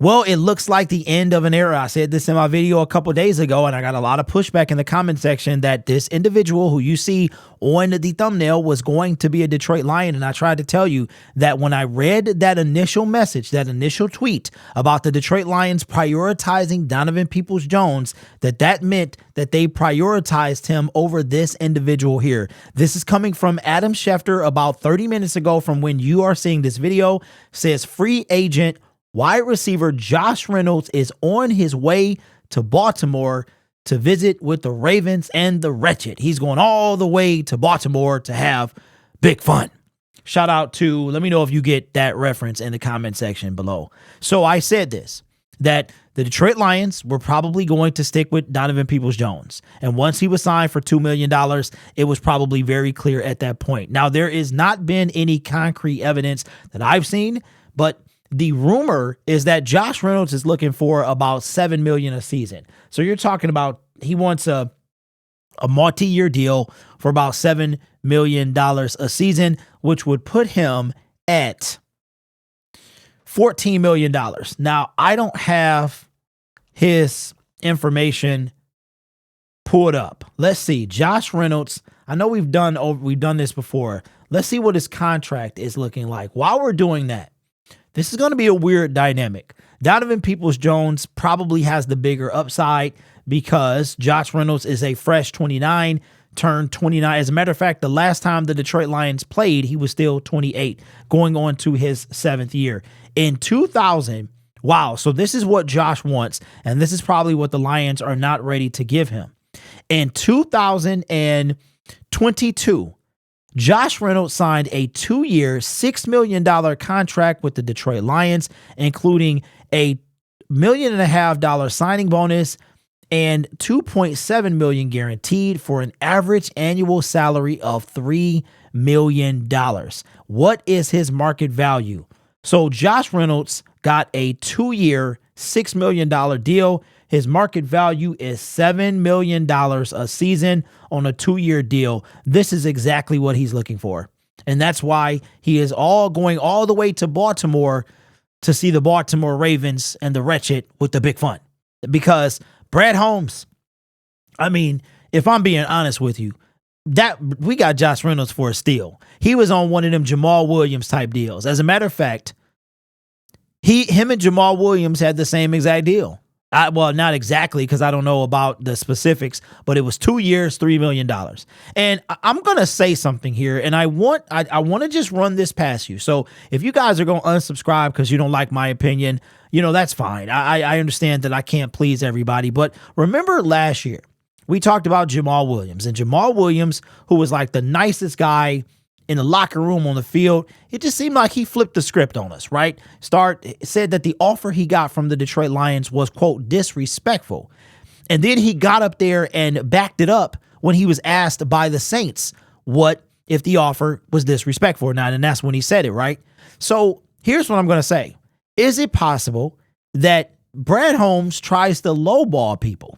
Well, it looks like the end of an era. I said this in my video a couple days ago, and I got a lot of pushback in the comment section that this individual who you see on the thumbnail was going to be a Detroit Lion. And I tried to tell you that when I read that initial message, that initial tweet about the Detroit Lions prioritizing Donovan Peoples-Jones, that meant that they prioritized him over this individual here. This is coming from Adam Schefter about 30 minutes ago from when you are seeing this video. Says free agent wide receiver Josh Reynolds is on his way to Baltimore to visit with the Ravens and the Wretched. He's going all the way to Baltimore to have big fun. Shout out to, let me know if you get that reference in the comment section below. So I said this, that the Detroit Lions were probably going to stick with Donovan Peoples-Jones. And once he was signed for $2 million, it was probably very clear at that point. Now, there has not been any concrete evidence that I've seen, but the rumor is that Josh Reynolds is looking for about $7 million a season. So you're talking about he wants a multi-year deal for about $7 million a season, which would put him at $14 million. Now, I don't have his information pulled up. Let's see. Josh Reynolds, I know we've done this before. Let's see what his contract is looking like. While we're doing that, this is going to be a weird dynamic. Donovan Peoples-Jones probably has the bigger upside because Josh Reynolds is a fresh 29, turned 29. As a matter of fact, the last time the Detroit Lions played, he was still 28, going on to his 7th year. In 2000, wow, so this is what Josh wants, and this is probably what the Lions are not ready to give him. In 2022, Josh Reynolds signed a 2-year, $6 million contract with the Detroit Lions, including a $1.5 million signing bonus and $2.7 million guaranteed for an average annual salary of $3 million. What is his market value? So Josh Reynolds got a 2-year, $6 million deal. His market value is $7 million a season on a 2-year deal. This is exactly what he's looking for. And that's why he is going all the way to Baltimore to see the Baltimore Ravens and the Wretched with the big fun. Because Brad Holmes, I mean, if I'm being honest with you, that we got Josh Reynolds for a steal. He was on one of them Jamal Williams type deals. As a matter of fact, him and Jamal Williams had the same exact deal. Well, not exactly, because I don't know about the specifics, but it was 2 years, $3 million. And I'm going to say something here, and I want to just run this past you. So if you guys are going to unsubscribe because you don't like my opinion, that's fine. I understand that I can't please everybody. But remember last year, we talked about Jamal Williams. And Jamal Williams, who was like the nicest guy in the locker room, on the field, it just seemed like he flipped the script on us, right? Said that the offer he got from the Detroit Lions was, quote, disrespectful. And then he got up there and backed it up when he was asked by the Saints what if the offer was disrespectful or not. And that's when he said it, right? So here's what I'm going to say. Is it possible that Brad Holmes tries to lowball people?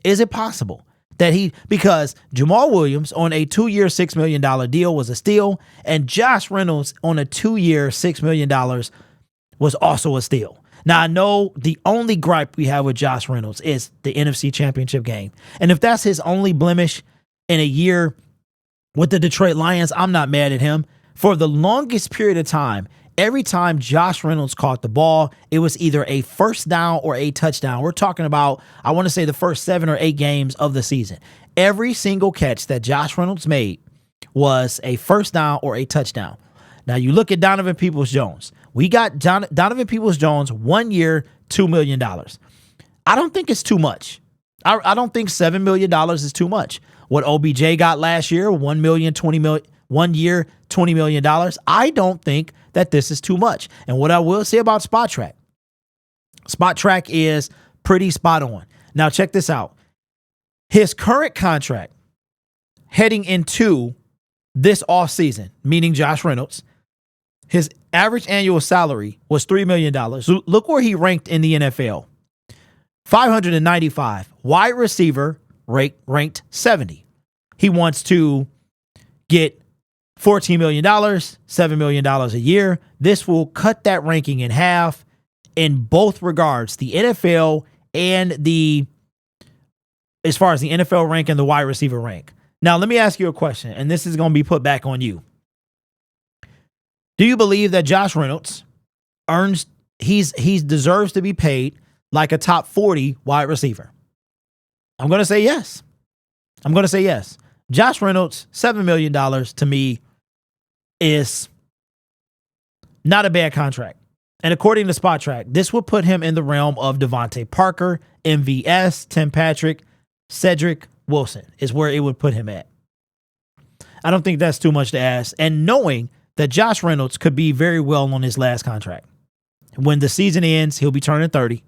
Is it possible that because Jamal Williams on a 2-year, $6 million deal was a steal, and Josh Reynolds on a 2-year, $6 million was also a steal? Now, I know the only gripe we have with Josh Reynolds is the NFC Championship game. And if that's his only blemish in a year with the Detroit Lions, I'm not mad at him. For the longest period of time, every time Josh Reynolds caught the ball, it was either a first down or a touchdown. We're talking about, I want to say, the first 7 or 8 games of the season. Every single catch that Josh Reynolds made was a first down or a touchdown. Now, you look at Donovan Peoples-Jones. We got Donovan Peoples-Jones, 1 year, $2 million. I don't think it's too much. I don't think $7 million is too much. What OBJ got last year, $1 million, 1 year, $20 million. I don't think that this is too much. And what I will say about Spot Track is pretty spot on. Now, check this out. His current contract heading into this offseason, meaning Josh Reynolds, his average annual salary was $3 million. Look where he ranked in the NFL. 595. Wide receiver ranked 70. He wants to get $14 million, $7 million a year. This will cut that ranking in half in both regards, the NFL and as far as the NFL rank and the wide receiver rank. Now, let me ask you a question, and this is going to be put back on you. Do you believe that Josh Reynolds he deserves to be paid like a top 40 wide receiver? I'm going to say yes. Josh Reynolds, $7 million to me is not a bad contract. And according to Spot Track, this would put him in the realm of Devontae Parker, MVS, Tim Patrick, Cedric Wilson is where it would put him at. I don't think that's too much to ask. And knowing that Josh Reynolds could be very well on his last contract. When the season ends, he'll be turning 30.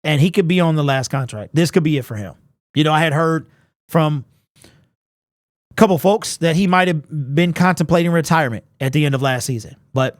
And he could be on the last contract. This could be it for him. You know, I had heard from a couple folks that he might have been contemplating retirement at the end of last season. But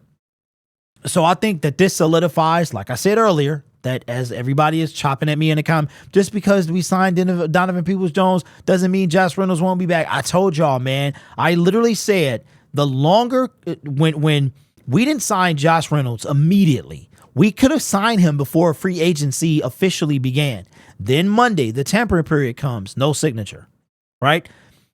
so I think that this solidifies, like I said earlier, that as everybody is chopping at me in the comment, just because we signed Donovan Peoples-Jones doesn't mean Josh Reynolds won't be back. I told y'all, man, I literally said the longer, when we didn't sign Josh Reynolds immediately, we could have signed him before free agency officially began. Then Monday, the tampering period comes, no signature, right?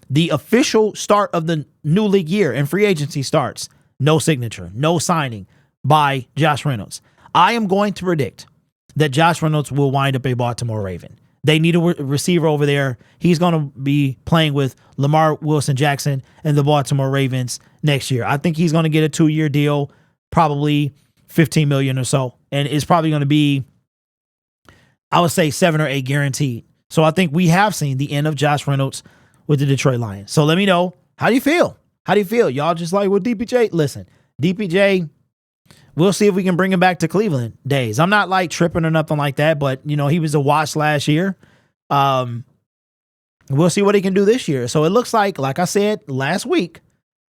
The official start of the new league year and free agency starts, no signature, no signing by Josh Reynolds. I am going to predict that Josh Reynolds will wind up a Baltimore Raven. They need a receiver over there. He's going to be playing with Lamar Wilson Jackson and the Baltimore Ravens next year. I think he's going to get a 2-year deal, probably $15 million or so. And it's probably going to be, I would say, 7 or 8 guaranteed. So I think we have seen the end of Josh Reynolds with the Detroit Lions. So let me know, how do you feel? How do you feel? Y'all just like with DPJ? Listen, DPJ, we'll see if we can bring him back to Cleveland days. I'm not like tripping or nothing like that, but you know, he was a wash last year. We'll see what he can do this year. So it looks like I said last week,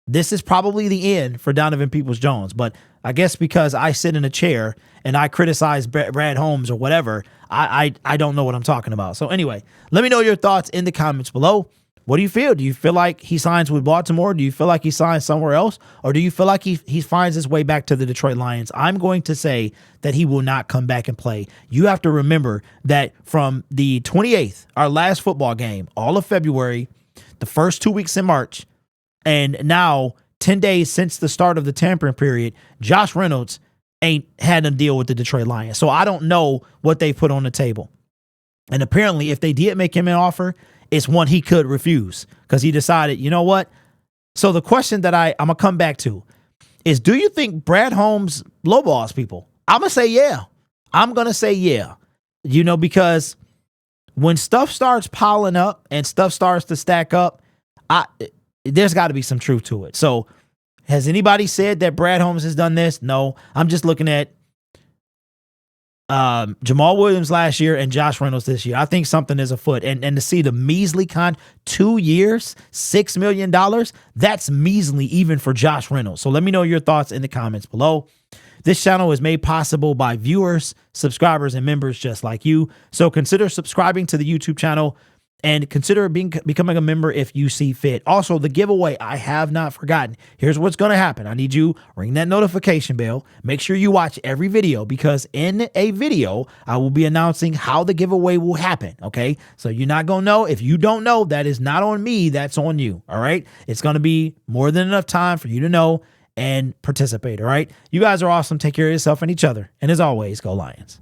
this is probably the end for Donovan Peoples-Jones. But I guess because I sit in a chair and I criticize Brad Holmes or whatever, I don't know what I'm talking about. So anyway, let me know your thoughts in the comments below. What do you feel? Do you feel like he signs with Baltimore? Do you feel like he signs somewhere else? Or do you feel like he finds his way back to the Detroit Lions? I'm going to say that he will not come back and play. You have to remember that from the 28th, our last football game, all of February, the first 2 weeks in March, and now 10 days since the start of the tampering period, Josh Reynolds ain't had a deal with the Detroit Lions. So I don't know what they put on the table. And apparently, if they did make him an offer, it's one he could refuse because he decided, you know what? So the question that I'm going to come back to is, do you think Brad Holmes lowballs people? I'm going to say yeah. I'm going to say yeah. You know, because when stuff starts piling up and stuff starts to stack up, there's got to be some truth to it. So has anybody said that Brad Holmes has done this? No. I'm just looking at Jamal Williams last year and Josh Reynolds this year. I think something is afoot. And to see the measly 2 years, $6 million, that's measly even for Josh Reynolds. So let me know your thoughts in the comments below. This channel is made possible by viewers, subscribers, and members just like you. So consider subscribing to the YouTube channel and consider becoming a member if you see fit. Also, the giveaway, I have not forgotten. Here's what's going to happen. I need you ring that notification bell. Make sure you watch every video because in a video, I will be announcing how the giveaway will happen. Okay, so you're not going to know. If you don't know, that is not on me. That's on you. All right, it's going to be more than enough time for you to know and participate. All right, you guys are awesome. Take care of yourself and each other. And as always, go Lions.